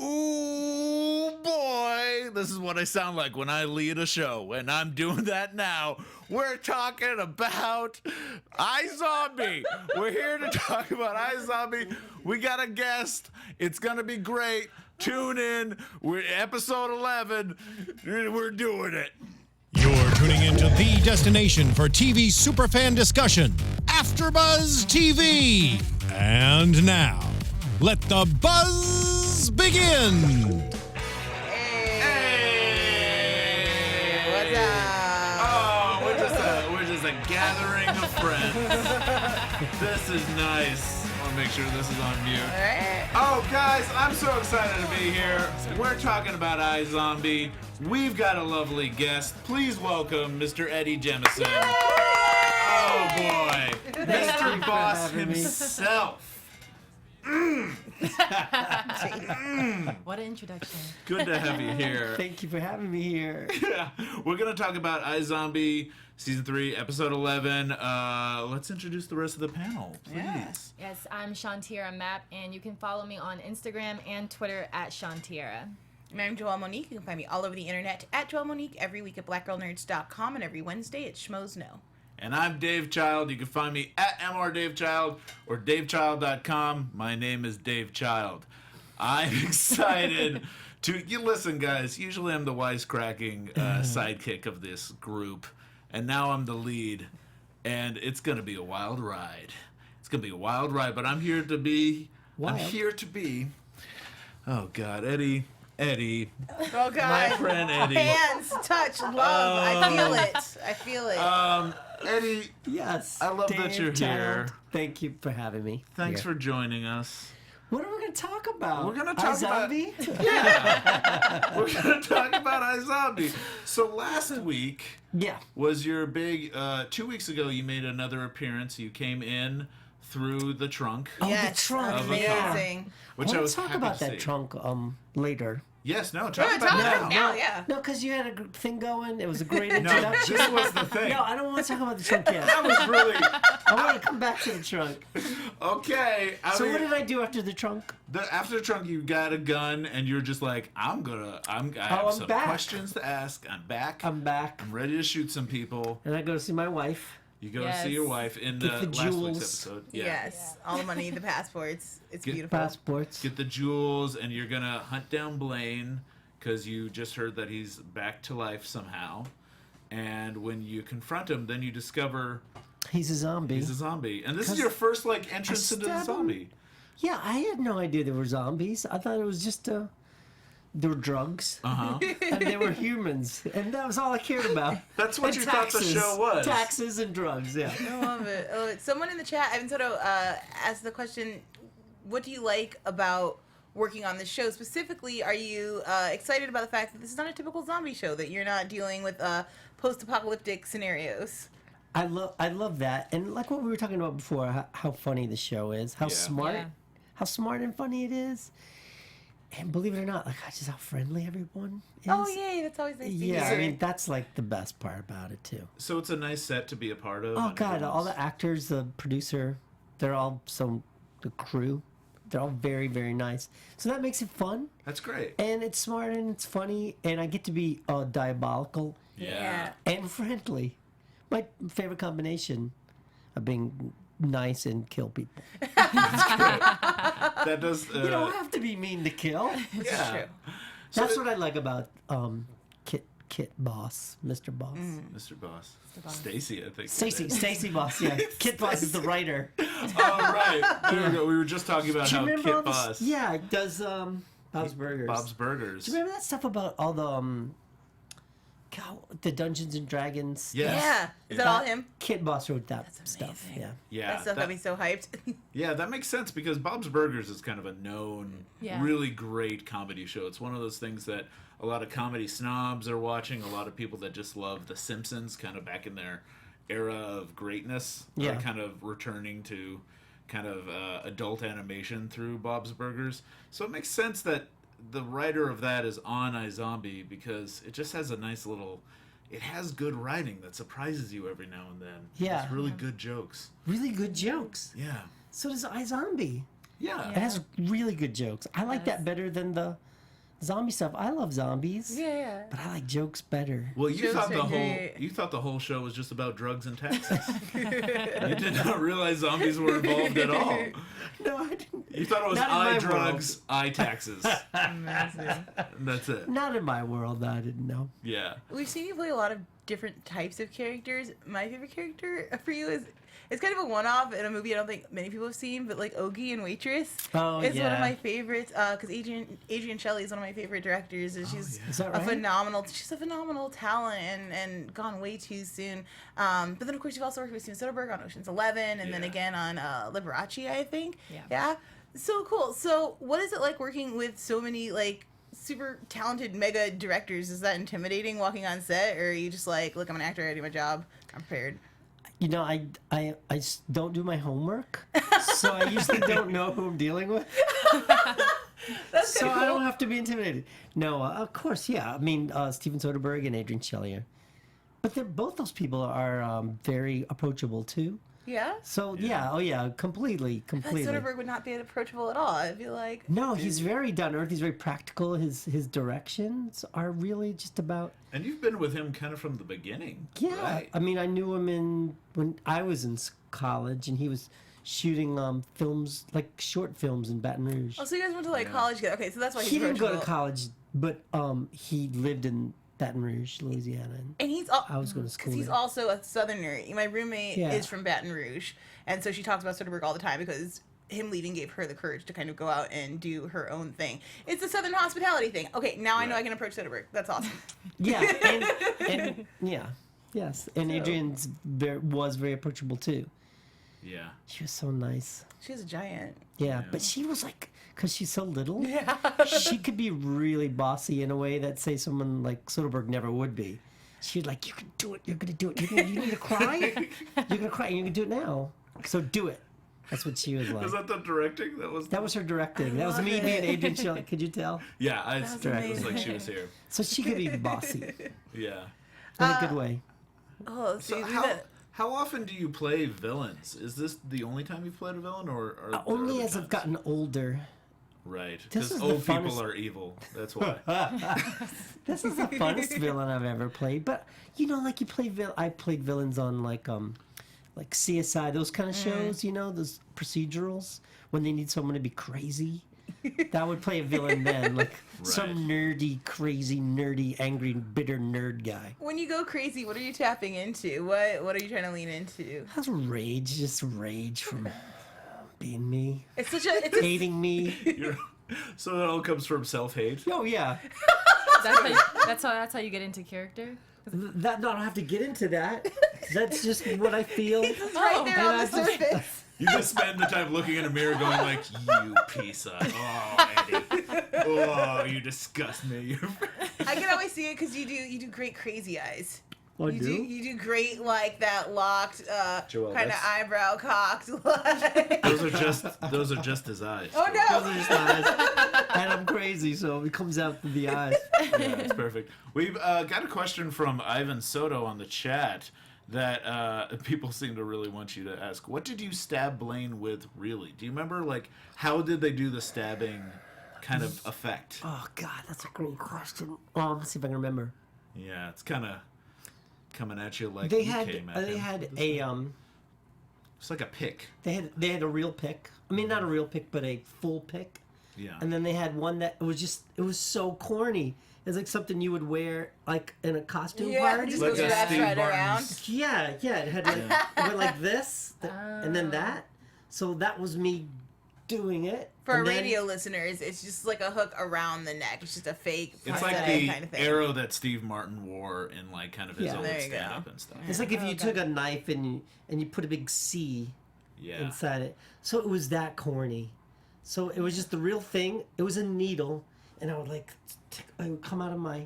Ooh, boy. This is what I sound like when I lead a show, and I'm doing that now. We're talking about iZombie. We're here to talk about iZombie. We got a guest. It's going to be great. Tune in. We're episode 11. We're doing it. You're tuning into the destination for TV superfan discussion, AFTERBUZZ TV. And now, let the buzz begin. Hey! What's up? Oh, we're just a gathering of friends. This is nice. I want to make sure this is on mute. All right. Oh, guys, I'm so excited to be here. We're talking about iZombie. We've got a lovely guest. Please welcome Mr. Eddie Jemison. Oh, boy. Mr. Boss himself. What an introduction. Good to have you here. Thank you for having me here. Yeah, we're going to talk about iZombie Season 3, Episode 11. Let's introduce the rest of the panel, please. Yeah. Yes, I'm Shanwteairra Map, and you can follow me on Instagram and Twitter at Shanwteairra. And I'm Joelle Monique. You can find me all over the internet at Joelle Monique, every week at blackgirlnerds.com, and every Wednesday at Schmoes Know. And I'm Dave Child. You can find me at MRDaveChild or DaveChild.com. My name is Dave Child. I'm excited you listen, guys. Usually I'm the wisecracking sidekick of this group, and now I'm the lead, and it's gonna be a wild ride. It's gonna be a wild ride, but I'm here to be. Wild. I'm here to be. Oh God, Eddie. Oh, God. My friend Eddie. Hands, touch, love. I feel it. I feel it. Eddie, Yes. I love that you're here. Thank you for having me. Thanks here. for joining us. What are we going to talk about? We're gonna talk about- iZombie? Yeah. We're going to talk about iZombie. So last week Yeah. was your big, 2 weeks ago you made another appearance. You came in through the trunk, Oh, yes, the trunk. amazing. which I I want was to talk happy about to that see. trunk later. Yes, no, We're talk gonna about talk it about it now. now, yeah. No, because you had a good thing going. It was a great No, introduction. this was the thing. No, I don't want to talk about the trunk yet. That was really, I want to come back to the trunk. okay. I So mean, what did I do after the trunk? after the trunk, you got a gun, and you're just like, I have I'm some back. questions to ask. I'm back. I'm back. I'm ready to shoot some people. And I go to see my wife. You go Yes. see your wife in Get the last week's jewels. episode. Yeah. Yes. All the money, the passports. It's Get beautiful. Passports. Get the jewels, and you're gonna hunt down Blaine because you just heard that he's back to life somehow. And when you confront him, then you discover He's a zombie. he's a zombie. And this is 'Cause your first entrance into the stabbed him. zombie. Yeah, I had no idea there were zombies. I thought it was just there were drugs. Uh huh. And they were humans, and that was all I cared about. That's what And you thought the show was. Taxes and drugs, yeah. I love it. Someone in the chat, Ivan Soto, asked the question, what do you like about working on this show? Specifically, are you excited about the fact that this is not a typical zombie show, that you're not dealing with post-apocalyptic scenarios? I love that, and like what we were talking about before, how funny the show is, how Yeah. smart and funny it is, and believe it or not, like just how friendly everyone is. Oh, yay, that's always nice to Yeah, hear. I mean that's like the best part about it too. So it's a nice set to be a part of. Oh and God, all everyone's- the actors, the producer, the crew, they're all very, very nice. So that makes it fun. That's great. And it's smart and it's funny, and I get to be diabolical Yeah. and friendly. My favorite combination of being nice and kill people. That does. You don't have to be mean to kill. Yeah. True. That's what I like about Kit Boss, Mr. Boss. Mr. Boss. Stacy, I think. Stacy Boss, yeah. Kit Boss is the writer. Oh, right. There we go. We were just talking about Do you how remember all Kit this? Boss. Yeah, does Bob's Burgers. Bob's Burgers. Do you remember that stuff about all the Dungeons and Dragons? Yes. Yeah. Is that all him? Kit Boss wrote that That's stuff. amazing. Yeah. Yeah. That stuff got me so hyped. Yeah, that makes sense because Bob's Burgers is kind of a known, Yeah. really great comedy show. It's one of those things that a lot of comedy snobs are watching. A lot of people that just love The Simpsons, kind of back in their era of greatness, Yeah. are kind of returning to kind of adult animation through Bob's Burgers. So it makes sense that the writer of that is on iZombie because it just has a nice little... It has good writing that surprises you every now and then. Yeah. It's really good jokes. Really good jokes. Yeah. So does iZombie. Yeah. It has really good jokes. I like that better than the zombie stuff. I love zombies. Yeah. But I like jokes better. Well, you Jokes thought are great. the whole show was just about drugs and taxes. You did not realize zombies were involved at all. No, I didn't. You thought it was Not in my drugs, taxes. Amazing. And that's it. Not in my world. I didn't know. Yeah. We've seen you play a lot of different types of characters. My favorite character for you is it's kind of a one-off in a movie I don't think many people have seen, but like Ogie and Waitress Oh, is one of yeah. my favorites. Because Adrienne Shelley is one of my favorite directors, and she's Is that a right? phenomenal talent and gone way too soon. But then of course you've also worked with Steven Soderbergh on Ocean's 11, and then Yeah. again on Liberace, I think. Yeah. So cool. So what is it like working with so many like super talented mega directors? Is that intimidating walking on set, or are you just like, look, I'm an actor, I do my job, I'm prepared? You know, I just don't do my homework, so I usually don't know who I'm dealing with. That's So kinda I cool. don't have to be intimidated. No, of course, yeah. I mean, Steven Soderbergh and Adrienne Shelley but both those people are very approachable too. Yeah. So yeah, oh yeah, completely. Like Soderbergh would not be approachable at all. I'd be like, No, he's very down to earth. He's very practical. His directions are really just about. And you've been with him kind of from the beginning. Yeah, Right? I mean, I knew him when I was in college, and he was shooting films like short films in Baton Rouge. oh, so you guys went to like college together. Okay, so that's why he's He didn't go to approachable. college, but he lived in Baton Rouge, Louisiana. And he's I was going to school because he's there. also a Southerner. My roommate Yeah. is from Baton Rouge, and so she talks about Soderbergh all the time because him leaving gave her the courage to kind of go out and do her own thing. It's the Southern hospitality thing. Okay, now I know Right. I can approach Soderbergh. That's awesome. Yeah, and yeah, yes, and Adrian's was very approachable too. Yeah. She was so nice. She's a giant. Yeah, but she was like, because she's so little, Yeah. she could be really bossy in a way that, say, someone like Soderbergh never would be. She's like, you can do it, you're going to do it. You need to cry? You're going to cry, and you can do it now. So do it. That's what she was like. Was that the directing? That was That was her directing. That was me being Adrienne Shelley. Could you tell? Yeah, it was like amazing. she was here. So she could be bossy Yeah. in a good way. Oh, So see, how often do you play villains? Is this the only time you've played a villain, or are there Only other as I've times? gotten older. Right, This because is the old people funnest- are evil. That's why. This is the funnest villain I've ever played. But you know, like you play I played villains on like CSI, those kind of shows. You know, those procedurals when they need someone to be crazy. That would play a villain then, like some nerdy, crazy, nerdy, angry, bitter nerd guy. when you go crazy, what are you tapping into? What are you trying to lean into? That's rage, just rage from being me, It's such a hating me. So that all comes from self-hate. Oh yeah, That's how you get into character. that no, I don't have to get into that. That's just what I feel. right there and on the I just- surface. You just spend the time looking in a mirror going like, you piece of, oh, Eddie. Oh, you disgust me. I can always see it because you do great crazy eyes. I You do? you do great like that locked Joelle, kind of that's- eyebrow cocked. Like. Those are just his eyes. Oh Those no! are just eyes. And I'm crazy, so it comes out through the eyes. Yeah, it's perfect. We've got a question from Ivan Soto on the chat that people seem to really want you to ask. What did you stab Blaine with, really? Do you remember, like, how did they do the stabbing kind of effect? Oh God, that's a great question. Let's see if I can remember. Yeah, it's kind of coming at you like They you had came at they him. had It's like a pick. they had a real pick. I mean, not a real pick, but a full pick. Yeah. And then they had one that it was so corny. It's like something you would wear like in a costume Yeah, party. just Like goes a wrapped Steve right Martin's- around. Yeah, it had like, it went like this, and then that. So that was me doing it. For our and then- radio listeners, it's just like a hook around the neck. It's just a fake It's like prosthetic the kind of thing. arrow that Steve Martin wore in like kind of his Yeah. old There you go. stand-up and stuff. It's like if you took a knife and you put a big C Yeah. inside it. So it was that corny. So it was just the real thing. It was a needle, and I would I would come out of I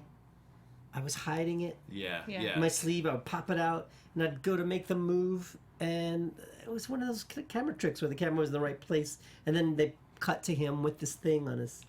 was hiding it Yeah. Yeah. Yeah. my sleeve. I would pop it out, and I'd go to make the move, and it was one of those camera tricks where the camera was in the right place, and then they cut to him with this thing on his.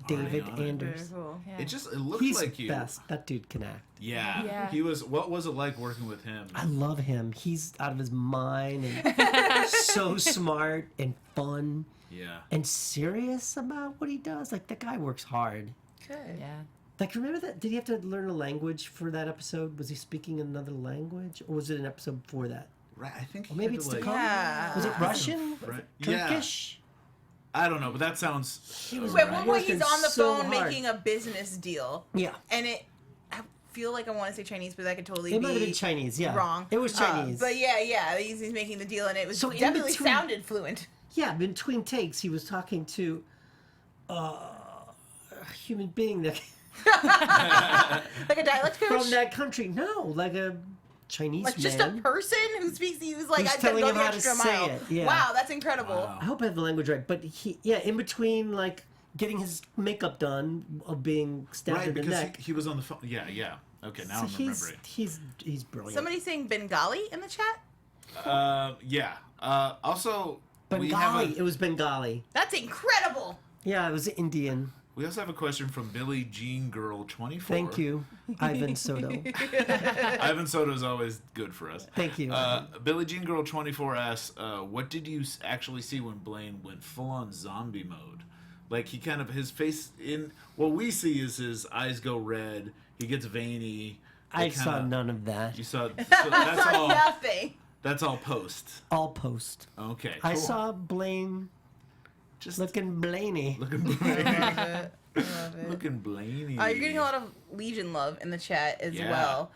David on it. Anders. Very cool. Yeah. It looked He's like you. best. That dude can act. Yeah. Yeah. He was. What was it like working with him? I love him. He's out of his mind and so smart and fun. Yeah. and serious about what he does. Like, the guy works hard. Good. Yeah. Like, remember that? Did he have to learn a language for that episode? Was he speaking another language? Or was it an episode before that? Right. I think Or maybe he it's had to to, come? Yeah. Was it Russian? Right. Turkish? I don't know, but that sounds. He was Wait, at one point he's working on the so phone hard. making a business deal. Yeah. And I feel like I want to say Chinese, but that could totally It be might have been Chinese, yeah. wrong. It was Chinese. But yeah, he's making the deal, and it was So in definitely between- sounded fluent. Yeah, between takes, he was talking to a human being that Like a dialect coach? from that country. No, like a Chinese Like man. just a person who speaks to you is like, Who's I said, telling go him the how to extra say mile. it, yeah. Wow, that's incredible. Wow. I hope I have the language right, but in between, like, getting his makeup done of being stabbed Right, in the because neck. he was on the phone. Yeah. Okay, now So I'm remembering. he's brilliant. Somebody saying Bengali in the chat? Yeah. Also, we Bengali. have It was Bengali. That's incredible. Yeah, it was Indian. we also have a question from Billie Jean Girl 24. Thank you, Ivan Soto. Ivan Soto is always good for us. Thank you. Billie Jean Girl 24 asks, what did you actually see when Blaine went full on zombie mode? Like, he kind of, his face in, what we see is his eyes go red, he gets veiny. I saw none of that. You saw, so that's all, Nothing. that's all post. All post. Okay, I cool. saw Blaine Just looking Blaney. looking Blaney. Looking Blaney. You're getting a lot of Legion love in the chat as Yeah. well.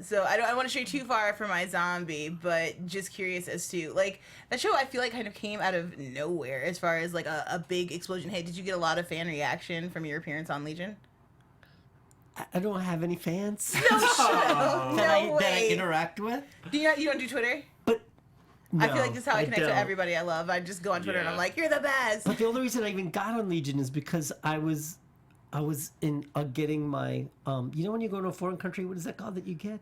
So I don't want to stray too far from iZombie, but just curious as to, like, that show I feel like kind of came out of nowhere as far as like a big explosion. Hey, did you get a lot of fan reaction from your appearance on Legion? I don't have any fans No, that I way. interact with. You don't do Twitter? But I feel like this is how I connect don't. to everybody I love. I just go on Twitter and I'm Yeah. like, you're the best. But the only reason I even got on Legion is because I was in getting my you know when you go to a foreign country, what is that called that you get?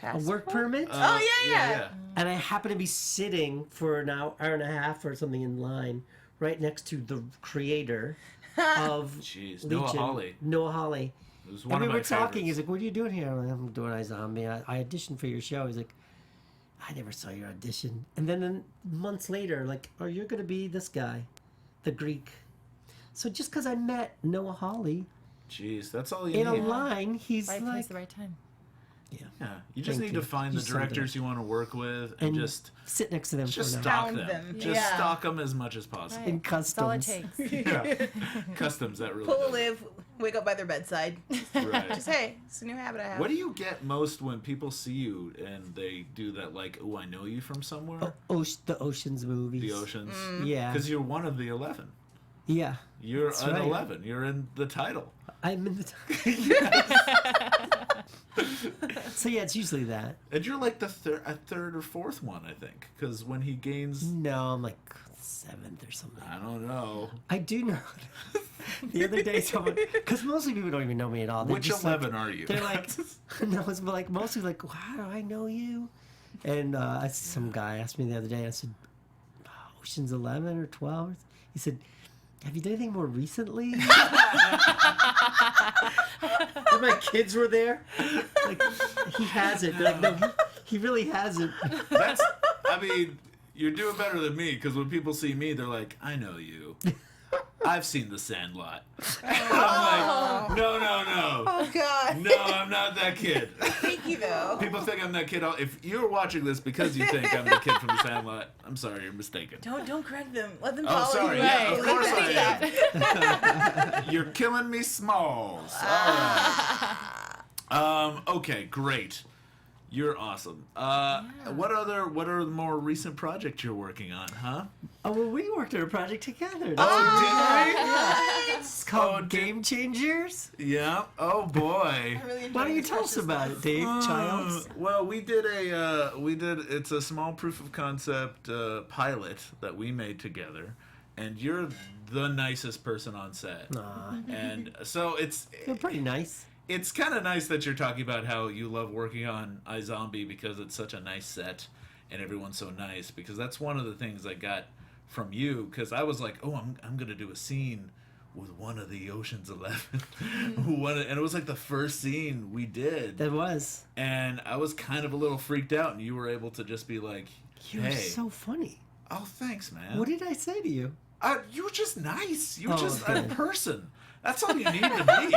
A work Passport? permit? Oh, yeah. And I happened to be sitting for an hour and a half or something in line right next to the creator of Jeez, Legion, Noah Hawley. Noah Hawley. It was And one we of were my talking. favorites. He's like, "What are you doing here?" I'm like, "I'm doing iZombie. I auditioned for your show." He's like, "I never saw your audition." And then months later, like, "Oh, you're gonna be this guy, the Greek." So just because I met Noah Hawley Jeez, that's all you in a need. line, he's Right like, place, the right time. Yeah, you just Thank need you. to find You the summed it directors up. you want to work with and and just sit next to them for an hour. stalk Hound them. them. Just Yeah. stalk them as much as possible. In That's all it customs. takes. Yeah. Customs, that really Pull a does. live, wake up by their bedside. Right. Just, hey, it's a new habit I have. What do you get most when people see you and they do that, like, oh, I know you from somewhere? The Oceans movies. The Oceans. Yeah. Because you're one of the 11. Yeah. You're That's an right. 11. You're in the title. I'm in the. So yeah, it's usually that. And you're like the third or fourth one, I think. Because when he gains, No, I'm like 7th or something. I don't know. I do know. The other day, someone, because mostly people don't even know me at all. They're Which just 11 like, are you? They're like, no, it's like mostly like, how do I know you? And some guy asked me the other day. I said, Ocean's 11 or 12. He said, have you done anything more recently? And my kids were there. Like, he hasn't. They're like, no, he really hasn't. That's, I mean, you're doing better than me because when people see me, they're like, I know you. I've seen The Sandlot. I'm like, no. Oh, God. No, I'm not that kid. Thank you, though. People think I'm that kid. If you're watching this because you think I'm the kid from The Sandlot, I'm sorry, you're mistaken. Don't correct them. Let them Oh, follow sorry. you. Yeah, Right. of Leave course them be I am. You're killing me, Smalls. All right. Okay, great. You're awesome. What other more recent projects you're working on, huh? Oh, well, we worked on a project together. Oh, It's called Oh, did- Game Changers. did we? Yeah. Oh boy. I really enjoy Why don't you this tell us precious about stuff. it, Dave Childs? Well, it's a small proof of concept pilot that we made together, and you're the nicest person on set. Aw, And so they're pretty nice. it's kind of nice that you're talking about how you love working on iZombie because it's such a nice set and everyone's so nice, because that's one of the things I got from you, because I was like, oh, I'm gonna do a scene with one of the Ocean's 11 and it was like the first scene we did, That was. and I was kind of a little freaked out, and you were able to just be like, You're hey, so funny. Oh, thanks, man. What did I say to you? You were just nice. You were Oh, just good. a person. That's all you need to be.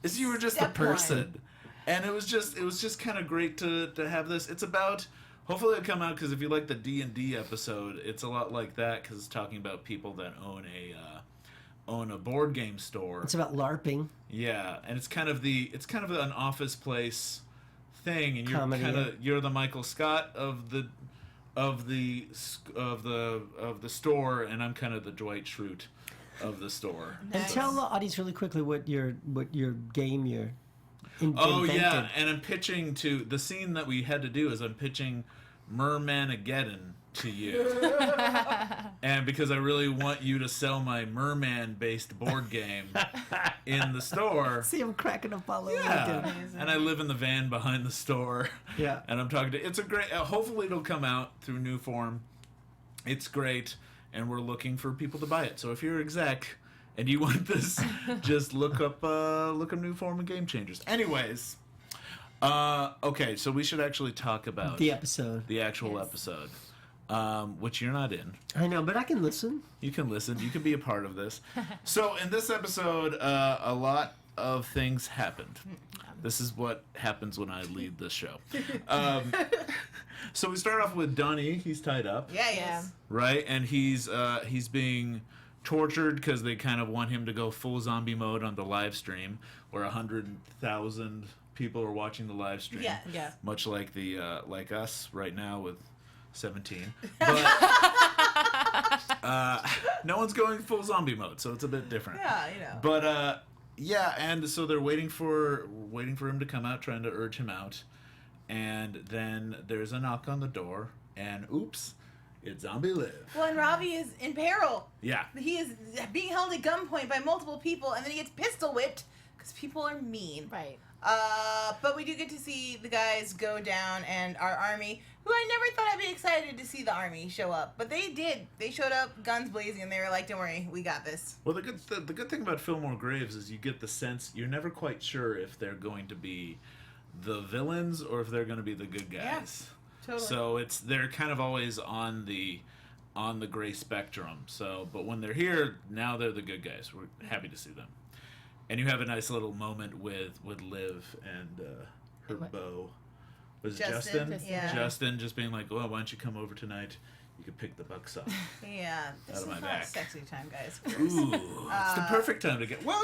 Is you were just a Step one. person. And it was just kind of great to have this. It's about, hopefully it'll come out, because if you like the D&D episode, it's a lot like that, because it's talking about people that own a board game store. It's about LARPing. Yeah, and it's kind of an Office place thing, and Comedy, you're the Michael Scott of the store, and I'm kind of the Dwight Schrute of the store. And Nice. tell the audience really quickly what your game you're Oh invented. yeah, and I'm pitching to the scene that we had to do is I'm pitching Merman-ageddon to you, and because I really want you to sell my Merman-based board game in the store. See him cracking up all over Yeah, again. and I live in the van behind the store. Yeah. And I'm talking to. It's a great. Hopefully, it'll come out through new form. It's great, and we're looking for people to buy it. So if you're exec and you want this, just look up new form of Game Changers. Anyways, okay, so we should actually talk about The episode. the actual episode, which you're not in. I know, but I can listen. You can listen. You can be a part of this. So in this episode, a lot of things happened. This is what happens when I lead this show. So we start off with Donnie. He's tied up, Yeah, he Yeah. is. right? And he's being tortured because they kind of want him to go full zombie mode on the live stream, where 100,000 people are watching the live stream. Yeah. Yeah. Much like the like us right now with 17, but no one's going full zombie mode, so it's a bit different. Yeah, you know. But yeah, and so they're waiting for him to come out, trying to urge him out, and then there's a knock on the door, and oops, it's Zombie Liv. Well, and Ravi is in peril. Yeah, He is being held at gunpoint by multiple people, and then he gets pistol whipped because people are mean. Right. But we do get to see the guys go down, and our army, who I never thought I'd be excited to see the army show up, but they did. They showed up, guns blazing, and they were like, "Don't worry, we got this." well, the good thing about Fillmore Graves is you get the sense you're never quite sure if they're going to be the villains or if they're going to be the good guys. Totally. So they're kind of always on the gray spectrum. So, but when they're here, now they're the good guys. We're happy to see them. And you have a nice little moment with Liv and her beau. Was it Justin? Justin? Yeah. Justin just being like, "Well, why don't you come over tonight? You could pick the bucks up." Yeah, this Out is of my not back. sexy time, guys. Ooh, it's the perfect time to get. Well,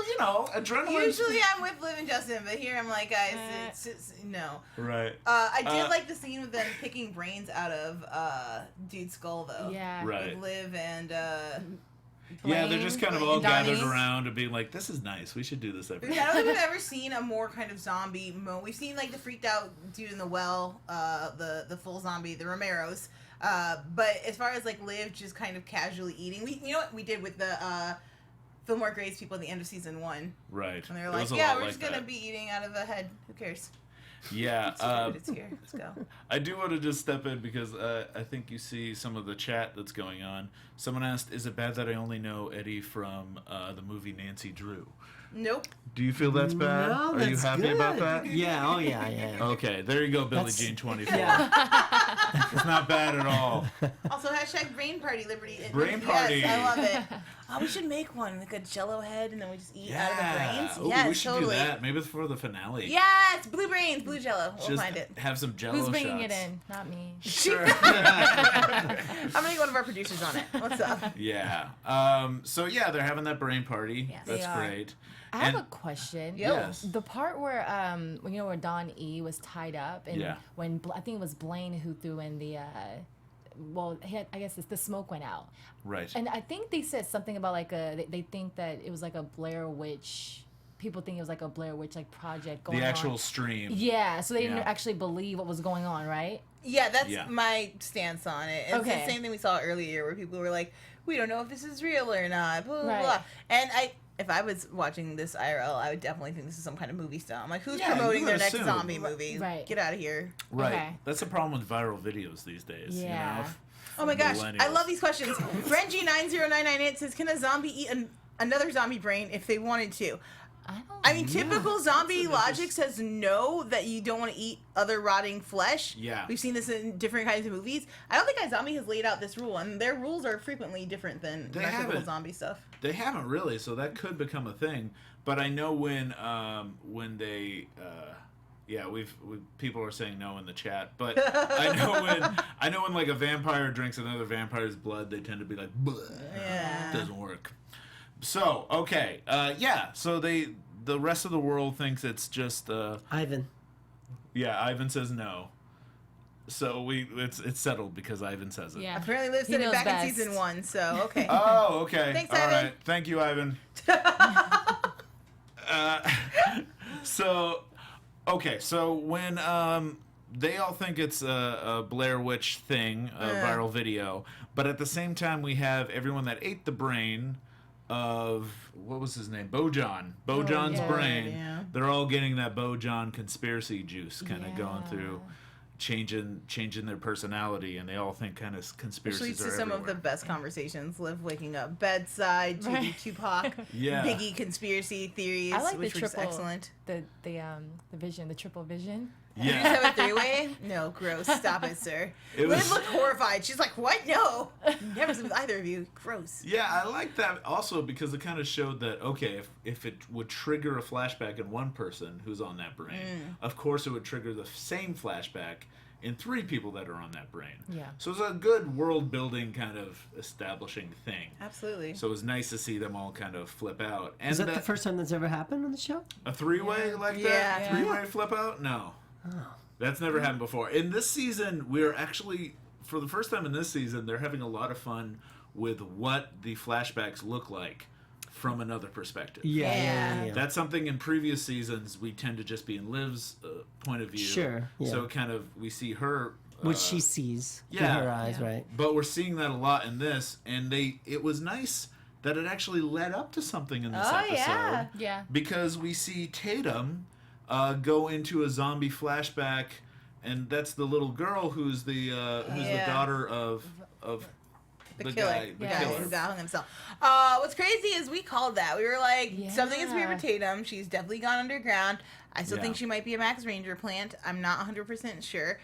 adrenaline. Usually I'm with Liv and Justin, but here I'm like, guys, it's just, no. Right. I did like the scene with them picking brains out of Dude's skull, though. Yeah. Right. With Liv and Yeah, they're just kind of all and Donnie. gathered around and being like, "This is nice. We should do this every I day." don't think we've ever seen a more kind of zombie moment. We've seen like the freaked out dude in the well, the full zombie, the Romeros. But as far as like Liv just kind of casually eating, you know what we did with the Fillmore Graves people at the end of season 1, Right. and they were It like, was a "Yeah, lot we're like just gonna that. be eating out of a head. Who cares? Yeah. It's food. It's here. Let's go." I do want to just step in because I think you see some of the chat that's going on. Someone asked, "Is it bad that I only know Eddie from the movie Nancy Drew?" Nope. Do you feel that's bad? No, Are you that's happy about good. that? Yeah, oh yeah. Okay, there you go, Billie That's- Jean 24. Yeah. It's not bad at all. Also, hashtag brain party liberty. Brain Yes, party. I love it. Oh, we should make one, like a Jello head, and then we just eat out of the brains. Ooh, Yes, we should totally. do that. Maybe it's for the finale. Yes, blue brains, blue Jello. We'll Just find it. have some Jello Who's bringing shots. it in? Not me. Sure. I'm gonna get one of our producers on it. What's up? Yeah. So yeah, they're having that brain party. Yes. That's They are. great. I have And- a question. Yo. Yes. The part where where Don E was tied up, and Yeah. when I think it was Blaine who threw in the I guess it's the smoke went out, Right. and I think they said something about like they think that it was like a Blair Witch. People think it was like a Blair Witch like project going The on. actual stream. Yeah, so they didn't Yeah. actually believe what was going on, right? Yeah, that's Yeah. my stance on it. It's Okay. the same thing we saw earlier, where people were like, "We don't know if this is real or not." Blah blah Right. blah. And if I was watching this IRL, I would definitely think this is some kind of movie style. I'm like, who's Yeah, you promoting their would next assume. zombie movie? Right. Get out of here. Right. Okay. That's the problem with viral videos these days. Yeah. You know? Oh my gosh, I Millennials. love these questions. Renji90998 says, "Can a zombie eat another zombie brain if they wanted to?" I mean, typical zombie logic says no, that you don't want to eat other rotting flesh. Yeah. We've seen this in different kinds of movies. I don't think iZombie has laid out this rule, and their rules are frequently different than They typical haven't. zombie stuff. They haven't really, so that could become a thing. But I know when they, people are saying no in the chat. But I know when like a vampire drinks another vampire's blood, they tend to be like, bleh, Yeah. doesn't work. So okay, so the rest of the world thinks it's just Ivan. Yeah, Ivan says no. So it's settled because Ivan says it. Yeah. Apparently, Liv He said it knows back best. in season 1, so okay. Oh, okay. Thanks, All Ivan. right. Thank you, Ivan. So when they all think it's a Blair Witch thing, a viral video, but at the same time we have everyone that ate the brain of, what was his name? Bojan. Bojan's yeah. brain. Yeah. They're all getting that Bojan conspiracy juice kind of going through, changing their personality, and they all think kind of Which conspiracies leads are to some everywhere. of the best conversations. Liv waking up bedside, TV Right. Tupac, Yeah. Biggie conspiracy theories, I like the which was triple, excellent. the vision, the triple vision. You Yeah. have a three-way? No, gross. Stop it, sir. It Liv was- looked horrified. She's like, what? No. Never seen with either of you. Gross. Yeah, I like that also because it kind of showed that, okay, if it would trigger a flashback in one person who's on that brain, of course it would trigger the same flashback in 3 people that are on that brain. Yeah. So it's a good world building kind of establishing thing. Absolutely. So it was nice to see them all kind of flip out. And Is that the first time that's ever happened on the show? a 3-way like Yeah. that? 3-way flip out? No. That's never happened before. In this season, we're actually, for the first time in this season, they're having a lot of fun with what the flashbacks look like from another perspective. Yeah. That's something in previous seasons we tend to just be in Liv's point of view. Sure, yeah. So kind of we see her. What she sees yeah. through her eyes, Yeah. right? But we're seeing that a lot in this, and it was nice that it actually led up to something in this Oh, episode. yeah. Yeah. Because we see Tatum go into a zombie flashback, and that's the little girl who's the daughter of The killer. guy, the The guy killer. who got hung himself. What's crazy is we called that. We were like, something is weird with Yeah. Tatum. She's definitely gone underground. I still Yeah. think she might be a Max Ranger plant. I'm not 100% sure.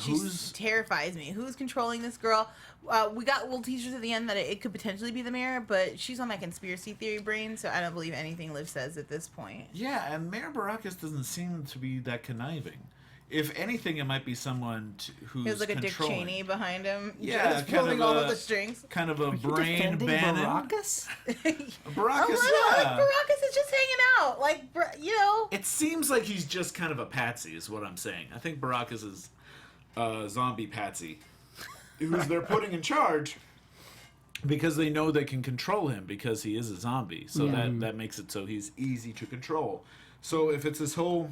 She who's- terrifies me. Who's controlling this girl? We got little teasers at the end that it could potentially be the mayor, but she's on that conspiracy theory brain, so I don't believe anything Liv says at this point. Yeah, and Mayor Baracus doesn't seem to be that conniving. If anything, it might be someone who's There's like a Dick controlling. Cheney behind him. Yeah, just kind pulling of all a- of the strings. Kind of a brain Defending Bannon. Baracus? Baracus, A little, like yeah. Baracus is just hanging out, like you know. It seems like he's just kind of a patsy, is what I'm saying. I think Baracus is a zombie patsy, who's they're putting in charge because they know they can control him because he is a zombie. So that makes it so he's easy to control. So if it's this whole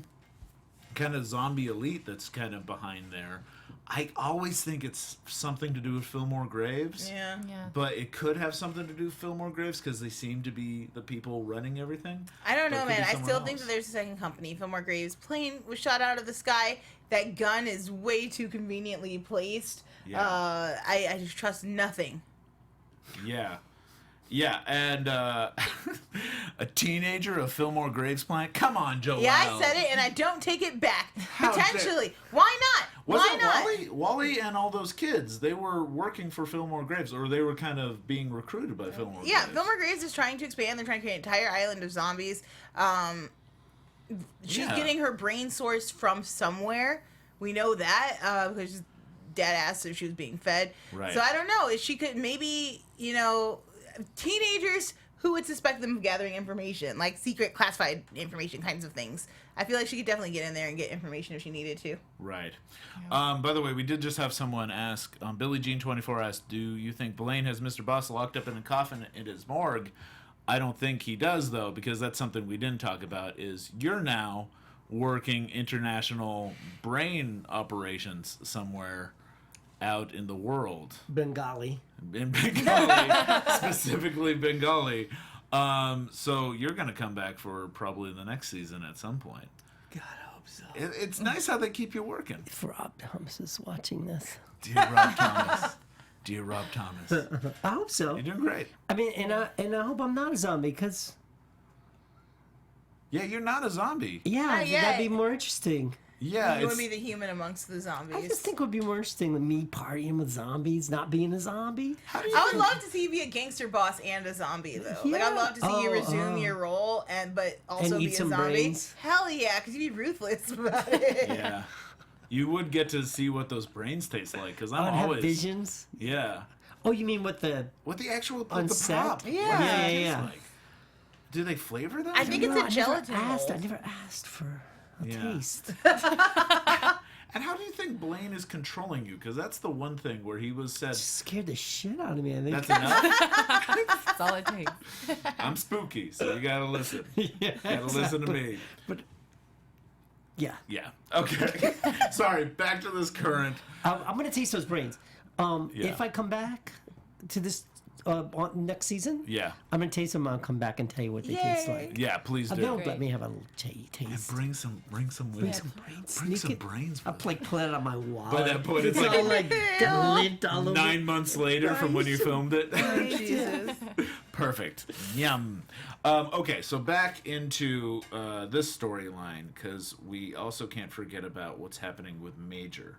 kind of zombie elite that's kind of behind there, I always think it's something to do with Fillmore Graves. Yeah. Yeah. But it could have something to do with Fillmore Graves because they seem to be the people running everything. I don't But it know, could man. be I someone still think else. that there's a second company. Fillmore Graves' plane was shot out of the sky. That gun is way too conveniently placed. Yeah. I just trust nothing. Yeah. Yeah, and a teenager of Fillmore Graves plant? Come on, Joelle. Yeah, I said it, and I don't take it back. How dare- Potentially. Why not? Was Why it not? Wally? Wally and all those kids, they were working for Fillmore Graves, or they were kind of being recruited by Fillmore Yeah, Graves. Fillmore Graves is trying to expand. They're trying to create an entire island of zombies. She's Yeah. getting her brain source from somewhere. We know that because Dad asked if she was being fed. Right. So I don't know. If she could maybe, teenagers who would suspect them of gathering information, like secret classified information kinds of things. I feel like she could definitely get in there and get information if she needed to. Right. By the way, we did just have someone ask, Billie Jean 24 asked, do you think Blaine has Mr. Boss locked up in a coffin in his morgue? I don't think he does, though, because that's something we didn't talk about, is you're now working international brain operations somewhere out in the world. Bengali. In Bengali, specifically Bengali. So you're going to come back for probably the next season at some point. God, I hope so. It's nice how they keep you working. If Rob Thomas is watching this. Dear Rob Thomas. Dear Rob Thomas. I hope so. You're doing great. I mean, and I hope I'm not a zombie, because Yeah, you're not a zombie. Yeah, yeah. that'd be more interesting. Yeah, You it's, would be the human amongst the zombies. I just think it would be more interesting than me partying with zombies, not being a zombie. I would love to see you be a gangster boss and a zombie, though. Like, I'd love to see you resume your role, but also And be eat a some zombie. brains. Hell yeah, because you'd be ruthless about it. yeah. You would get to see what those brains taste like, because I'm I'd have always visions. Yeah. Oh, you mean what the What the actual On the set? prop? Yeah. what does Yeah, it yeah, taste yeah. like? Do they flavor them? I think it's a gelatin I mold. never asked for a Yeah. taste. And how do you think Blaine is controlling you? Because that's the one thing where he was said, Scared the shit out of me. I think. "That's enough." That's all it takes. I'm spooky, so you gotta listen. Yeah, Gotta listen to me. But yeah, Yeah. Okay. Sorry. Back to this current. I'm gonna taste those brains. Yeah. If I come back to this next season, Yeah. I'm gonna taste them. I'll come back and tell you what they taste Yay. like. Yeah. Please do. They'll Great. let me have a little And taste. bring some with you. Some brains. Bring some Sneak it- brains. I'll With you. pull it on my wall. By that point, it's It's all like like lint all over. 9 months later from when you filmed it. Jesus. Perfect. Yum. Okay, so back into this storyline, because we also can't forget about what's happening with Major.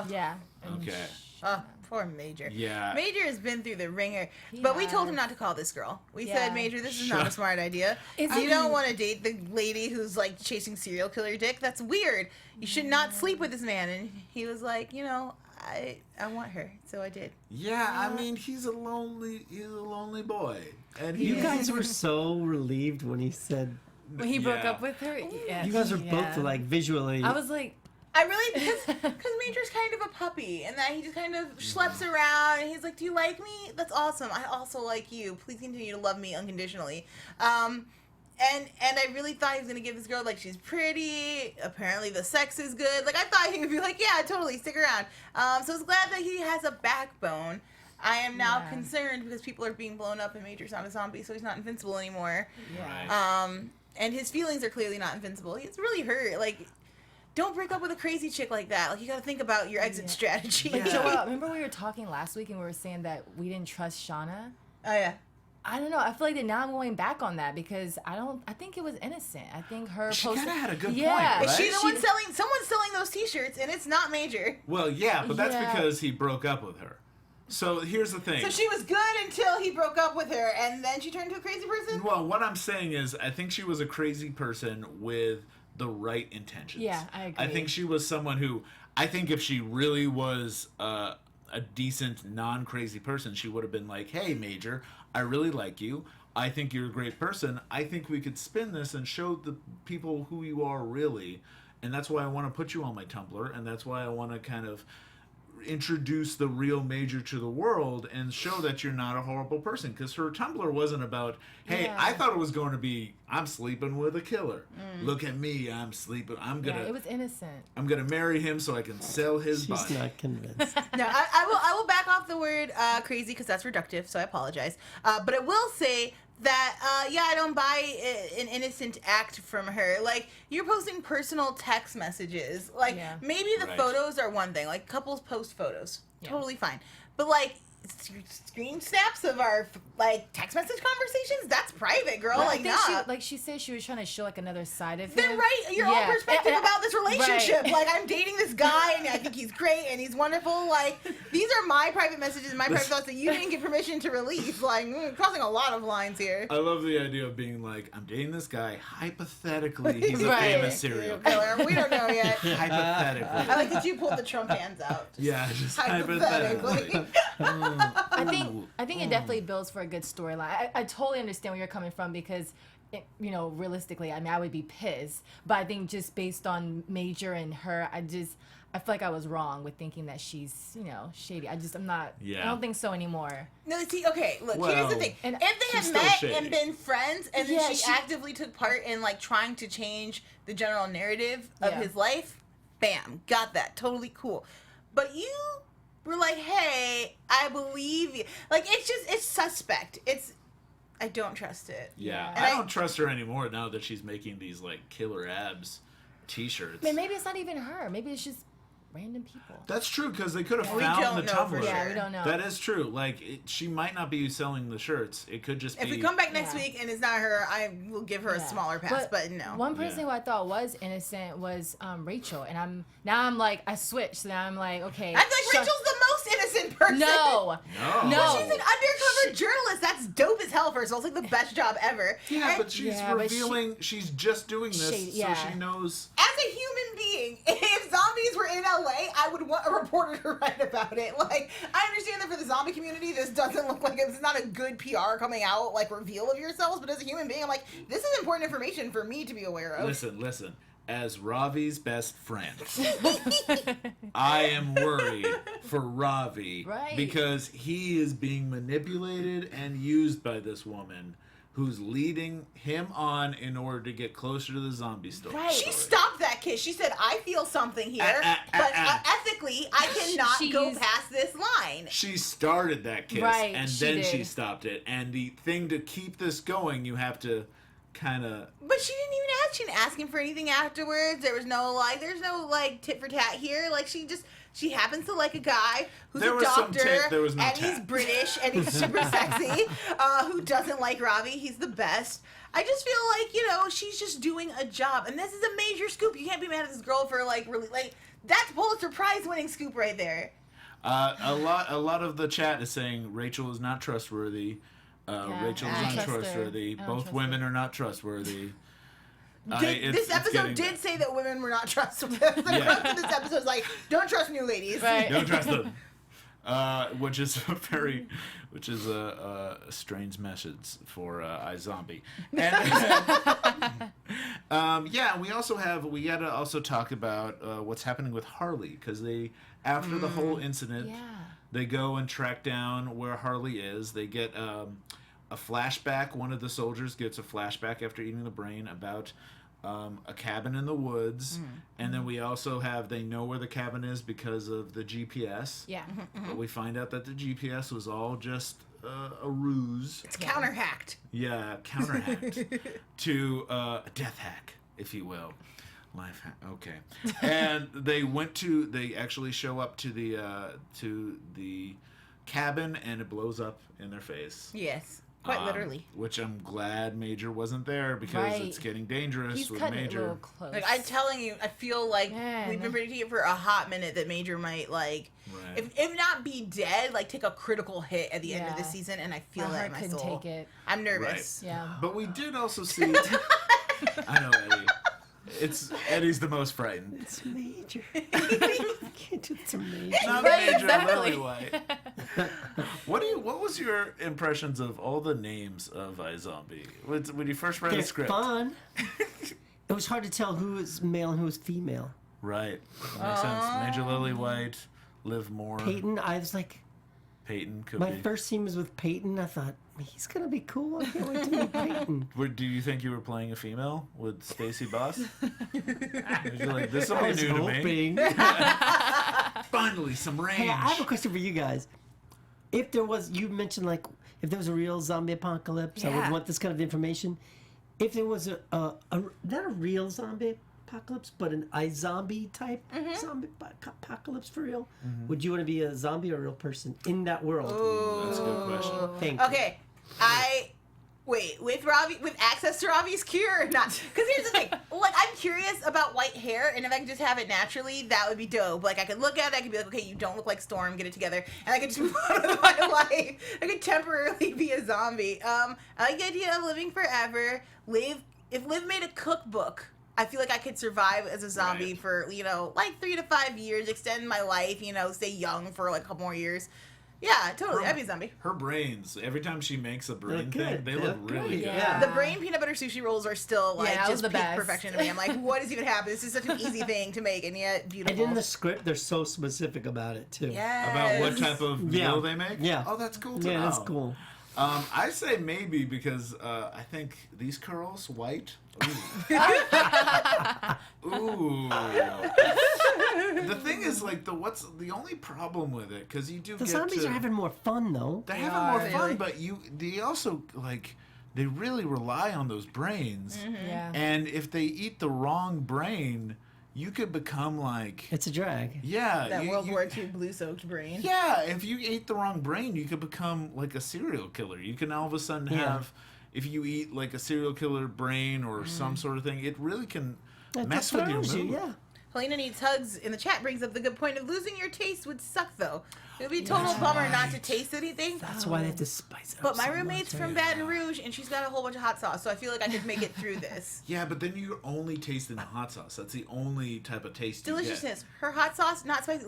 Yeah. And Okay. Oh, poor Major. Yeah. Major has been through the ringer, but we told him not to call this girl. We Yeah. said, Major, this is not a smart idea. You don't want to date the lady who's like chasing serial killer dick. That's weird. You should not sleep with this man. And he was like, I want her, so I did. Yeah, I mean, he's a lonely boy, and You guys were so relieved when he said. when he broke Yeah. up with her, yeah, You guys are yeah. both like visually. I was like, I really, because Major's kind of a puppy, and that he just kind of schleps around, and he's like, do you like me? That's awesome. I also like you. Please continue to love me unconditionally. And I really thought he was going to give this girl, like, she's pretty, apparently the sex is good. Like, I thought he would be like, yeah, totally, stick around. So I was glad that he has a backbone. I am now Yeah. concerned because people are being blown up and Major's not a zombie, so he's not invincible anymore. yeah. Right. And his feelings are clearly not invincible. He's really hurt. Like, don't break up with a crazy chick like that. Like, you gotta think about your exit strategy. But Joelle, remember we were talking last week and we were saying that we didn't trust Shauna? Oh, yeah. I don't know. I feel like that now I'm going back on that because I think it was innocent. I think her She post. kinda had a good point, Yeah. right? Is she the one selling? Someone's selling those T-shirts, and it's not Major. Well, yeah, but that's Yeah. because he broke up with her. So here's the thing. So she was good until he broke up with her, and then she turned into a crazy person? Well, what I'm saying is, I think she was a crazy person with the right intentions. Yeah, I agree. I think she was someone who, I think if she really was a decent, non-crazy person, she would have been like, hey, Major, I really like you. I think you're a great person. I think we could spin this and show the people who you are really. And that's why I want to put you on my Tumblr, and that's why I want to kind of introduce the real Major to the world and show that you're not a horrible person, because her Tumblr wasn't about, hey, Yeah. I thought it was going to be, I'm sleeping with a killer. Look at me, I'm sleeping. I'm Yeah, gonna it was innocent. I'm gonna marry him so I can sell his She's body. not convinced. No, I will back off the word crazy because that's reductive, so I apologize. But I will say that, I don't buy an innocent act from her. Like, you're posting personal text messages. Like, Yeah. maybe the Right. photos are one thing. Like, couples post photos. Yeah. Totally fine. But, like, screen snaps of our, like, text message conversations? That's private, girl. Well, I like, think nah. she said she was trying to show like another side of him. Then write your Yeah. own perspective And- about this relationship. right. Like, I'm dating this guy, and I think he's great, and he's wonderful. Like, these are my private messages, my private thoughts that you didn't get permission to release. Like, crossing a lot of lines here. I love the idea of being like, I'm dating this guy. Hypothetically, he's a Right. famous serial killer. Killer. We don't know yet. Hypothetically. I like that you pulled the Trump hands out. Yeah, just hypothetically. Hypothetically. I think it definitely builds for a good storyline. I totally understand where you're coming from because, realistically, I mean, I would be pissed. But I think just based on Major and her, I feel like I was wrong with thinking that she's, shady. I'm not. Yeah. I don't think so anymore. No, see, okay, look, here's Well, the thing. and If they she's had still met shady. and been friends, and then Yeah, she actively took part in, like, trying to change the general narrative of Yeah. his life, bam, got that. Totally cool. But you were like, hey, I believe you. Like, it's suspect. I don't trust it. Yeah, And I don't trust her anymore now that she's making these like killer abs T-shirts. Maybe it's not even her. Maybe it's just random people. That's true, because they could have We found don't the know for Tumblr. sure. Yeah, we don't know. That is true. Like, she might not be selling the shirts. It could just be. If we come back next Yeah. week and it's not her, I will give her a smaller pass. But no. One person who I thought was innocent was Rachel, and I'm like I switched. So now I'm like, okay. I feel like Rachel's the most innocent person. No. But she's an undercover journalist. That's dope as hell. First of all, it's like the best job ever. Yeah, And but she's revealing. She's just doing this, so she knows. as a human being, if zombies were in LA, I would want a reporter to write about it. Like, I understand that for the zombie community, this doesn't look like it's not a good PR coming out, like, reveal of yourselves. But as a human being, I'm like, this is important information for me to be aware of. Listen. As Ravi's best friend, I am worried for Ravi because he is being manipulated and used by this woman who's leading him on in order to get closer to the zombie story. Right. She stopped that kid. She said, I feel something here, but ethically, I cannot go past this line. She started that kiss, Right, and then she stopped it. And the thing to keep this going, you have to kind of... But she didn't even ask. She didn't ask him for anything afterwards. There's no tit for tat here. Like, she happens to like a guy who's a doctor, and he's British, and he's super sexy, who doesn't like Ravi. He's the best. I just feel like, she's just doing a job. And this is a major scoop. You can't be mad at this girl for, really, that's Pulitzer Prize winning scoop right there. A lot of the chat is saying Rachel is not trustworthy. Rachel is untrustworthy. Both women are not trustworthy. This episode did say that women were not trustworthy. The rest of this episode is like, don't trust new ladies. Right. Don't trust them. Which is a strange message for iZombie. And we gotta also talk about what's happening with Harley, because after the whole incident, they go and track down where Harley is. They get a flashback. One of the soldiers gets a flashback after eating the brain about a cabin in the woods. And then we also they know where the cabin is because of the GPS. Yeah. But we find out that the GPS was all just a ruse. It's counter-hacked. Yeah, counter-hacked to a death hack, if you will. Life hack. Okay. And they actually show up to the cabin, and it blows up in their face. Yes. Quite literally. Which I'm glad Major wasn't there, because it's getting dangerous. He's with cutting Major. it a little close. Like, I'm telling you, I feel like we've been predicting it for a hot minute that Major might, if not be dead, take a critical hit at the end of the season, and I feel that in my soul. Couldn't take it. I'm nervous. Right. Yeah. But we did also see... I know, Eddie. Eddie's the most frightened. It's Major. I can't do it to Major. Not Major Lillywhite. What was your impressions of all the names of iZombie? When you first read the script? Fun. It was hard to tell who was male and who was female. Right. That makes sense. Major Lillywhite, Liv Moore. Peyton, I was like... Peyton could My be. first scene was with Peyton. I thought, he's going to be cool. I can't wait to meet Peyton. Do you think you were playing a female with Stacey Boss? You're like, this will I be was new to me. hoping. Finally, some range. Hey, I have a question for you guys. If there was, you mentioned if there was a real zombie apocalypse, I would want this kind of information. If there was not a real zombie apocalypse, but an iZombie type zombie apocalypse for real, would you want to be a zombie or a real person in that world? Ooh. That's a good question. Thank you. Okay, with access to Ravi's cure or not? Because here's the thing, I'm curious about white hair, and if I could just have it naturally, that would be dope. I could look at it, I could be like, okay, you don't look like Storm, get it together, and I could just move on with my life. I could temporarily be a zombie. I like the idea of living forever. If Liv made a cookbook, I feel like I could survive as a zombie for 3 to 5 years, extend my life, stay young for a couple more years. Yeah, totally. I'd be a zombie. Her brains, every time she makes a brain thing, they look really good. Yeah. The brain peanut butter sushi rolls are still just the peak best. perfection to me. I'm like, what is even happening? This is such an easy thing to make, and yet beautiful. And in the script, they're so specific about it, too. Yes. About what type of meal they make? Yeah. Oh, that's cool to know. Yeah, that's cool. I say maybe because I think these curls, white. Ooh. Ooh. The thing is, what's the only problem with it? Because you do The zombies are having more fun, though. They're having more fun, but they also they really rely on those brains. Yeah. And if they eat the wrong brain, you could become like... It's a drag. Yeah. That World War II blue-soaked brain. Yeah, if you ate the wrong brain, you could become like a serial killer. You can all of a sudden have... If you eat like a serial killer brain or some sort of thing, it really can mess with your mood. Yeah. Helena Needs Hugs in the chat brings up the good point of losing your taste would suck, though. It would be a total bummer not to taste anything. That's why they have to spice it up. But my so roommate's much. from Baton Rouge, and she's got a whole bunch of hot sauce, so I feel like I could make it through this. Yeah, but then you're only tasting the hot sauce. That's the only type of taste you get. Deliciousness. Her hot sauce, not spicy.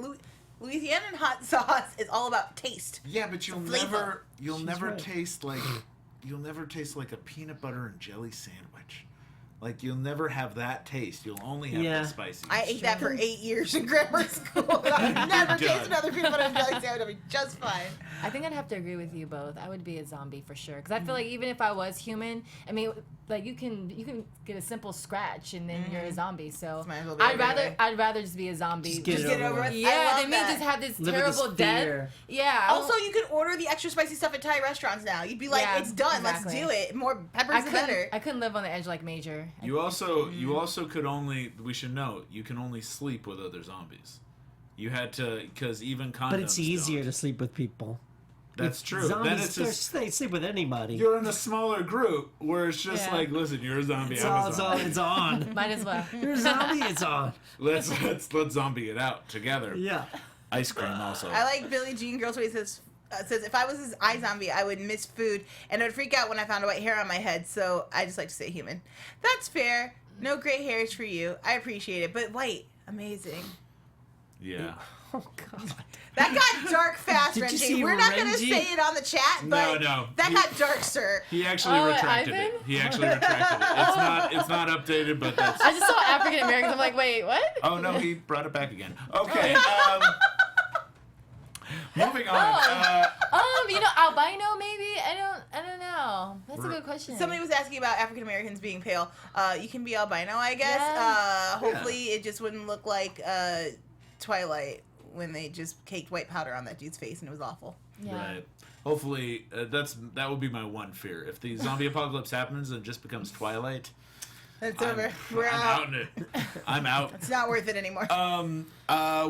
Louisianan hot sauce is all about taste. Yeah, but you'll flavor. never right. taste like a peanut butter and jelly sandwich. Like you'll never have that taste. You'll only have the spicy. I ate that for 8 years in grammar school. I would never taste another peanut butter and jelly sandwich. I'd be just fine. I think I'd have to agree with you both. I would be a zombie for sure. Because I feel like even if I was human, I mean, like you can get a simple scratch and then you're a zombie. So Might as well be over anyway. I'd rather just be a zombie. Just get it over with. Yeah, than me just have this Live with this terrible death. fear. Yeah. Also, you can order the extra spicy stuff at Thai restaurants now. You'd be like, Yeah, it's done. exactly. Let's do it. More peppers the better. I couldn't live on the edge like Major. You also could only, we should note, you can only sleep with other zombies. You had to, because even condoms But it's easier don't. to sleep with people. That's true. Zombies, Then it's just, they sleep with anybody. you're in a smaller group where it's just Yeah. like, listen, you're a zombie, It's I'm all, a zombie. it's on. Might as well. You're a zombie, it's on. Let's zombie it out together. Yeah. Ice cream also. I like Billie Jean Girls Way says, if I was his iZombie, I would miss food and I would freak out when I found a white hair on my head. So I just like to say human. That's fair. No gray hairs for you. I appreciate it, but white, amazing. Yeah. Oh, God. That got dark fast, Did you Renji. see We're not gonna Renji? say it on the chat, but No. that got dark, sir. He actually Oh, retracted Ivan? it. He actually retracted it. It's not updated, but that's. I just saw African Americans. I'm like, wait, what? Oh no, he brought it back again. Okay. Moving on. Albino maybe? I don't know. That's a good question. Somebody was asking about African Americans being pale. You can be albino, I guess. Yeah. Hopefully, it just wouldn't look like Twilight when they just caked white powder on that dude's face and it was awful. Yeah. Right. Hopefully, that would be my one fear. If the zombie apocalypse happens and it just becomes Twilight, It's over. We're I'm out. out in it. I'm out. It's not worth it anymore.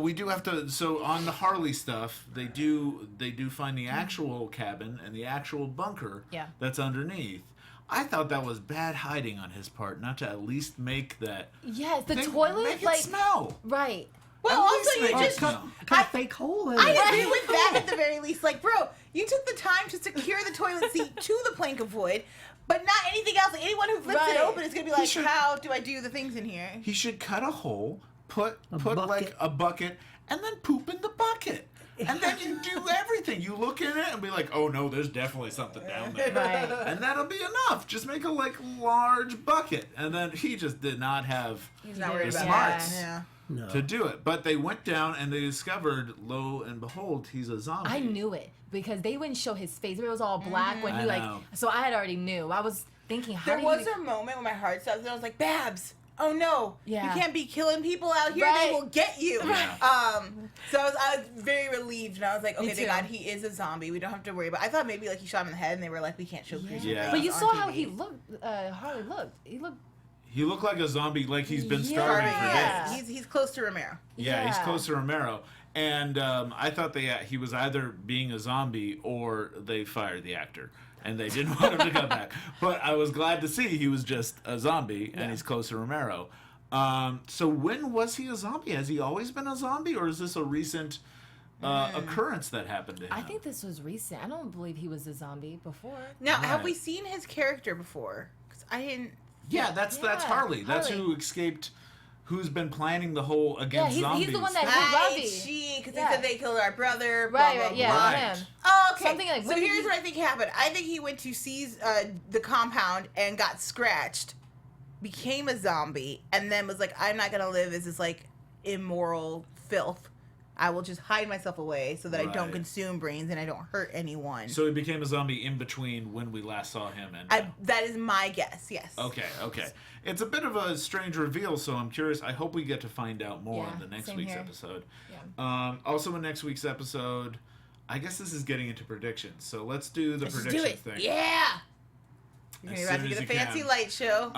We do have to. So on the Harley stuff, they do find the actual cabin and the actual bunker. Yeah. That's underneath. I thought that was bad hiding on his part, not to at least make that. Yes, the Make toilet, it like, smell. right. well, at also least you make it just. smell. Cut a fake hole in I it. agree with that at the very least. Like, bro, you took the time to secure the toilet seat to the plank of wood, but not anything else. Like, anyone who flips it Right. open is gonna be like, should- how do I do the things in here? He should cut a hole, put bucket. like a bucket, and then poop in the bucket. And then you do everything. You look in it and be like, oh no, there's definitely something down there. Right. And that'll be enough. Just make a large bucket. And then he just did not have He's not Yeah. worried about smarts. that. Yeah. No. to do it. But they went down and they discovered, lo and behold, he's a zombie. I knew it because they wouldn't show his face. It was all black when I he know. So I had already knew. I was thinking, how There did was he... a moment when my heart stopped and I was like, Babs, oh no, Yeah. you can't be killing people out here. Right. They will get you. Yeah. So I was very relieved and I was like, okay, Me thank too. God, he is a zombie. We don't have to worry about. I thought maybe like he shot him in the head and they were like, we can't show Christian. Yeah. But you on saw TV. how he looked. Harley looked. He looked like a zombie, like he's been Yeah. starving for Yeah. days. He's close to Romero. Yeah, he's Yeah. close to Romero. And I thought he was either being a zombie or they fired the actor. And they didn't want him to come back. But I was glad to see he was just a zombie and he's close to Romero. So when was he a zombie? Has he always been a zombie, or is this a recent occurrence that happened to him? I think this was recent. I don't believe he was a zombie before. Now, have Right. we seen his character before? Because I didn't. Yeah, that's Yeah, Harley. That's Harley. who escaped, who's been planning the whole against he's the zombies. one that- Right, Robbie. because Yeah. they said they killed our brother. Blah, Right, blah, right, yeah, blah. Right. him. Oh, okay. Something like- so when did here's he- what I think happened. I think he went to seize the compound and got scratched, became a zombie, and then was like, I'm not gonna live as this like immoral filth. I will just hide myself away so that I don't Right. consume brains and I don't hurt anyone. So he became a zombie in between when we last saw him and now. That is my guess. Yes. Okay. It's a bit of a strange reveal, so I'm curious. I hope we get to find out more Yeah, in the next same week's here. episode. Yeah. Also in next week's episode, I guess this is getting into predictions. So let's do the Let's do prediction it. thing. Yeah. You're As about soon to as get a you fancy can. light show.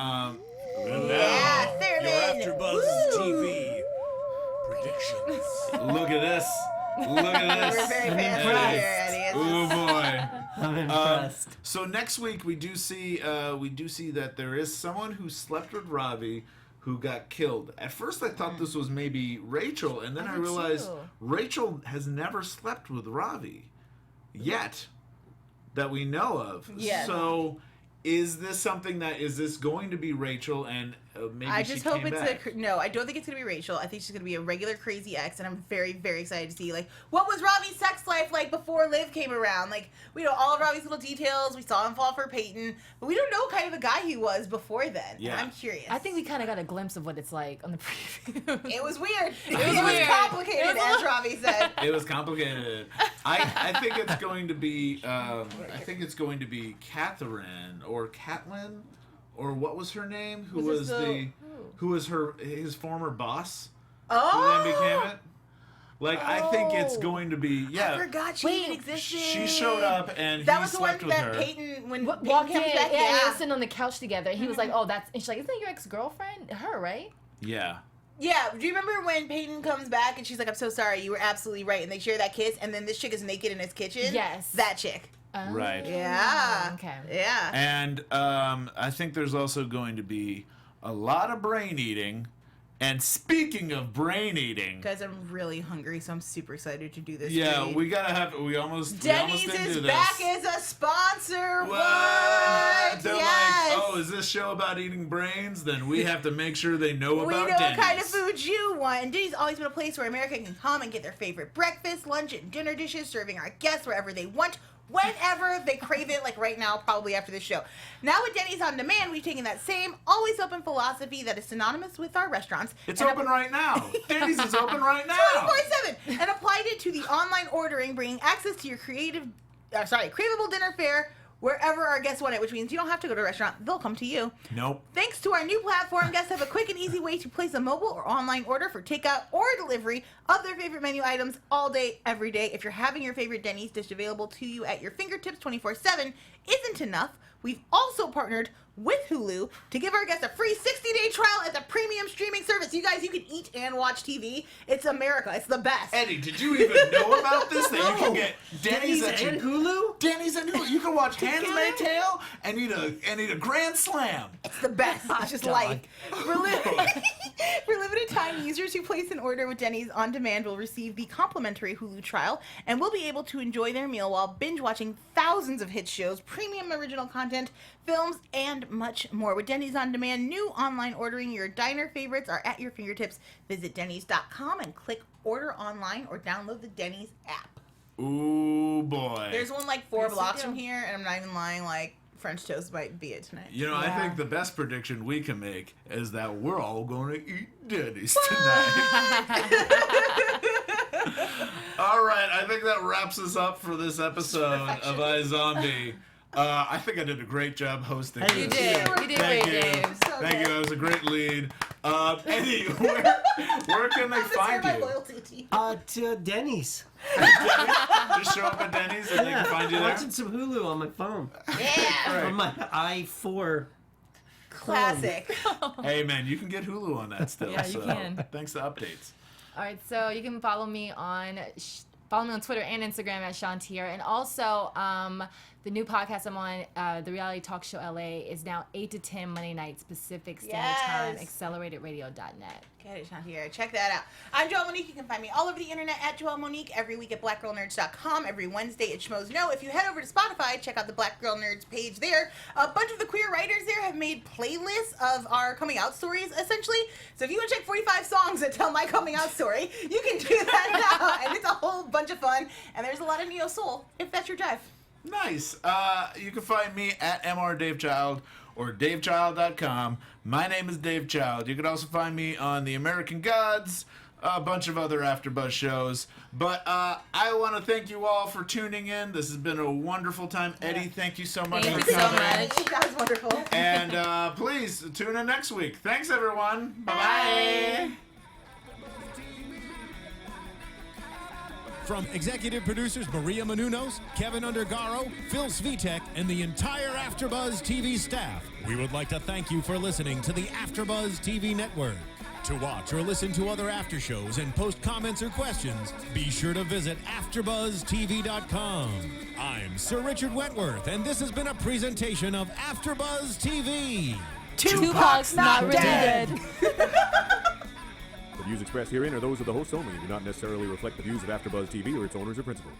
And Yeah, now, Thurman. AfterBuzz Woo! TV predictions. look at this. Look at We're this. very fancy impressed. here, Eddie. Oh boy. I'm impressed. So next week we do see that there is someone who slept with Ravi who got killed. At first I thought this was maybe Rachel, and then I did realized too. Rachel has never slept with Ravi yet that we know of. Yes. So is this going to be Rachel, and maybe I she just hope came it's back? no. I don't think it's gonna be Rachel. I think she's gonna be a regular crazy ex, and I'm very, very excited to see like what was Ravi's sex life like before Liv came around. Like we know all of Ravi's little details. We saw him fall for Peyton, but we don't know kind of the guy he was before then. Yeah. And I'm curious. I think we kind of got a glimpse of what it's like on the preview. it was weird. It was was weird. complicated, as Ravi said. It was complicated. I think it's going to be Catherine or Catelyn, or what was her name? Who Was was this who was his former boss? Oh, Who then became it? Like I think it's Oh. going to be I forgot she even Wait, existed. She showed up and That he was the one slept with that her. Peyton when Peyton Walked in, comes back. yeah, they Yeah. were sitting on the couch together. He was like, "Oh, that's," and she's like, "Isn't that your ex-girlfriend? Her, right?" Yeah. Yeah, do you remember when Peyton comes back and she's like, I'm so sorry, you were absolutely right, and they share that kiss, and then this chick is naked in his kitchen? Yes. That chick. Right. Yeah. Okay. Yeah. And I think there's also going to be a lot of brain eating. And speaking of brain eating, Guys, I'm really hungry, so I'm super excited to do this. yeah, read. we almost Denny's didn't is do back this. as a sponsor. What? They're Yes. like, oh, is this show about eating brains? Then we have to make sure they know We about know Denny's. what kind of food you want. And Denny's always been a place where America can come and get their favorite breakfast, lunch, and dinner dishes, serving our guests wherever they want, whenever they crave it, like right now, probably after this show. Now with Denny's On Demand, we've taken that same always open philosophy that is synonymous with our restaurants. It's and open right now. Denny's is open right now. 24/7 and applied it to the online ordering, bringing access to your craveable dinner fare wherever our guests want it, which means you don't have to go to a restaurant. They'll come to you. Nope. Thanks to our new platform, guests have a quick and easy way to place a mobile or online order for takeout or delivery of their favorite menu items all day, every day. If you're having your favorite Denny's dish available to you at your fingertips 24/7 isn't enough, we've also partnered with Hulu to give our guests a free 60-day trial at the premium streaming service. You guys, you can eat and watch TV. It's America. It's the best. Eddie, did you even know about this? That you can get Denny's Denny's at and your Hulu? Denny's and Hulu. You can watch Handmaid's Tale and eat a Grand Slam. It's the best. It's just dog. like for limited time, users who place an order with Denny's On Demand will receive the complimentary Hulu trial and will be able to enjoy their meal while binge watching thousands of hit shows, premium original content, films, and much more. With Denny's On Demand, new online ordering, your diner favorites are at your fingertips. Visit Denny's.com and click order online or download the Denny's app. Ooh boy. There's one like 4 Yes, blocks you do. from here, and I'm not even lying. Like French toast might be it tonight. You know, I Yeah. think the best prediction we can make is that we're all going to eat Denny's tonight. All right, I think that wraps us up for this episode of iZombie. I think I did a great job hosting Hey, you this. did. You did Thank great, you. Dave. So Thank you. good. That was a great lead. Eddie, where can they find my you? loyalty to you. To Denny's. Just show up at Denny's and they can find you there. Watching some Hulu on my phone. Yeah. On my i4. Classic. Hey man, you can get Hulu on that still. Yeah, you so can. Thanks to updates. All right, so you can follow me on Twitter and Instagram at Shanwteairra, and also the new podcast I'm on, the reality talk show LA, is now 8 to 10 Monday nights Pacific Standard Time, Yes. acceleratedradio.net. Get it, Shanwteairra. Check that out. I'm Joelle Monique. You can find me all over the internet at Joelle Monique, every week at blackgirlnerds.com, every Wednesday at Schmoes Know. If you head over to Spotify, check out the Black Girl Nerds page there. A bunch of the queer writers there have made playlists of our coming out stories, essentially. So if you want to check 45 songs that tell my coming out story, you can do that now. And it's a whole bunch of fun. And there's a lot of neo soul, if that's your jive. Nice. You can find me at mrdavechild or davechild.com. My name is Dave Child. You can also find me on The American Gods, a bunch of other AfterBuzz shows. But I want to thank you all for tuning in. This has been a wonderful time. Eddie, thank you so much Thank for you so coming. much. That was wonderful. And please tune in next week. Thanks, everyone. Bye-bye. From executive producers Maria Menounos, Kevin Undergaro, Phil Svitek, and the entire AfterBuzz TV staff, we would like to thank you for listening to the AfterBuzz TV network. To watch or listen to other after shows and post comments or questions, be sure to visit AfterBuzzTV.com. I'm Sir Richard Wentworth, and this has been a presentation of AfterBuzz TV. Tupac's not really dead. The views expressed herein are those of the hosts only and do not necessarily reflect the views of AfterBuzz TV or its owners or principals.